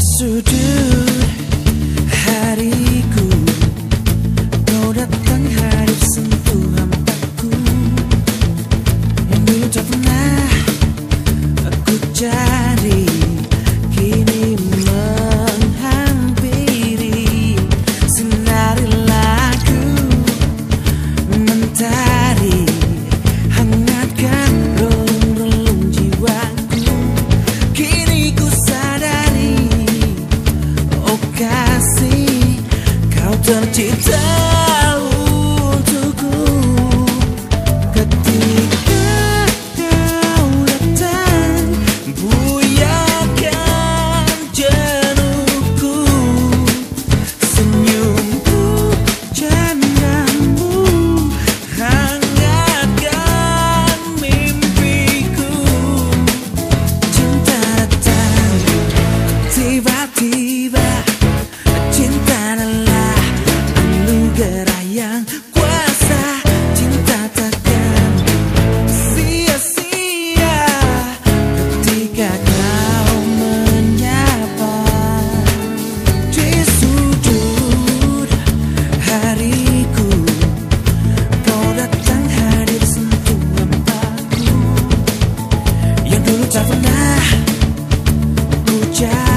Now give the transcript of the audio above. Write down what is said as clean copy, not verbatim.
sudut hariku, kau datang hadir sentuh hambaku yang dulu tak pernah aku cari, kini menghampiri. Sinari lagu mentari, hangatkan relung-relung jiwaku. Kini ku sadari, oh kasih, kau tercipta untukku. Ketika kau datang, buyakan jenuhku. Senyumku, candamu, hangatkan mimpiku. Cinta datang tiba-tiba, cinta adalah anugerah yang kuasa. Cinta takkan sia-sia ketika kau menyapa. Di sudut hariku, kau datang hadir sentuh hambaku yang dulu tak pernah ku cari.